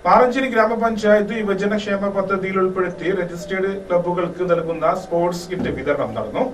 പാറഞ്ചേരി ഗ്രാമപഞ്ചായത്ത് യുവജനക്ഷേമ പദ്ധതിയിൽ ഉൾപ്പെടുത്തി രജിസ്റ്റേർഡ് ക്ലബ്ബുകൾക്ക് നൽകുന്ന സ്പോർട്സ് കിറ്റ് വിതരണം നടന്നു.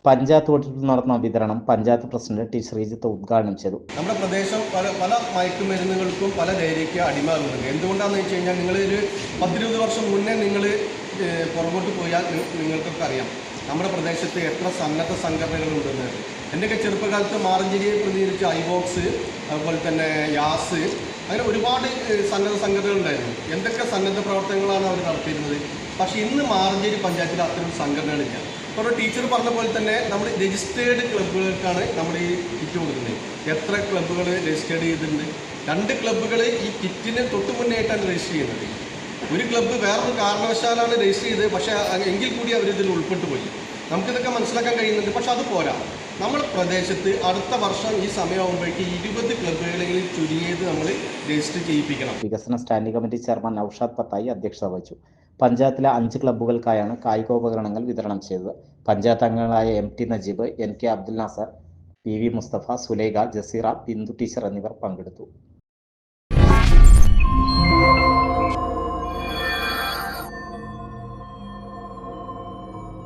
പഞ്ചായത്ത് ഓഫീസിൽ നടന്ന വിതരണം പഞ്ചായത്ത് പ്രസിഡന്റ് ടി ശ്രീജിത്ത് ഉദ്ഘാടനം ചെയ്തു. നമ്മുടെ പ്രദേശം പല മയക്കുമരുന്നുകൾക്കും പല ലഹരിക്ക് അടിമകളുണ്ട്. എന്തുകൊണ്ടാണെന്ന് വെച്ച് കഴിഞ്ഞാൽ നിങ്ങളൊരു 10-20 വർഷം മുന്നേ നിങ്ങൾ പുറകോട്ട് പോയാൽ നിങ്ങൾക്കൊക്കെ അറിയാം നമ്മുടെ പ്രദേശത്ത് എത്ര സന്നദ്ധ സംഘടനകളുണ്ടെന്ന്. എൻ്റെയൊക്കെ ചെറുപ്പകാലത്ത് മാറഞ്ചേരിയെ പ്രതിനിധിച്ച് ഐബോക്സ്, അതുപോലെ തന്നെ യാസ്, അങ്ങനെ ഒരുപാട് സന്നദ്ധ സംഘടനകളുണ്ടായിരുന്നു. എന്തൊക്കെ സന്നദ്ധ പ്രവർത്തനങ്ങളാണ് അവർ നടത്തിയിരുന്നത്. പക്ഷേ ഇന്ന് മാറഞ്ചേരി പഞ്ചായത്തിൽ അത്തരം സംഘടനകളില്ല. ഇപ്പോൾ ടീച്ചർ പറഞ്ഞ പോലെ തന്നെ നമ്മൾ രജിസ്റ്റേർഡ് ക്ലബ്ബുകൾക്കാണ് നമ്മൾ ഈ കിറ്റ് കൊടുക്കുന്നത്. എത്ര ക്ലബ്ബുകൾ രജിസ്റ്റേർഡ് ചെയ്തിട്ടുണ്ട്? 2 ക്ലബ്ബുകൾ ഈ കിറ്റിന് തൊട്ട് മുന്നേറ്റാണ് രജിസ്റ്റർ ചെയ്യുന്നത്. ഒരു ക്ലബ്ബ് വേറൊരു കാരണവശാലാണ് രജിസ്റ്റർ ചെയ്തത്, പക്ഷേ എങ്കിൽ കൂടി അവരിതിൽ ഉൾപ്പെട്ടു പോയി. നമുക്കിതൊക്കെ മനസ്സിലാക്കാൻ കഴിയുന്നുണ്ട്. പക്ഷെ അത് പോരാ. നമ്മുടെ പ്രദേശത്ത് അടുത്ത വർഷം ഈ സമയമാകുമ്പോഴേക്ക് 20 ക്ലബ്ബുകളെങ്കിലും ചുരുങ്ങിയത് നമ്മൾ രജിസ്റ്റർ ചെയ്യിപ്പിക്കണം. വികസന സ്റ്റാൻഡിംഗ് കമ്മിറ്റി ചെയർമാൻ നൌഷാദ് പത്തായി അധ്യക്ഷത വഹിച്ചു. പഞ്ചായത്തിലെ 5 ക്ലബ്ബുകൾക്കായാണ് കായികോപകരണങ്ങൾ വിതരണം ചെയ്തത്. പഞ്ചായത്ത് അംഗങ്ങളായ MT Najeeb, NK Abdul Nasar, PV Mustafa, Sulaikha, Jaseera, Bindu teacher എന്നിവർ പങ്കെടുത്തു.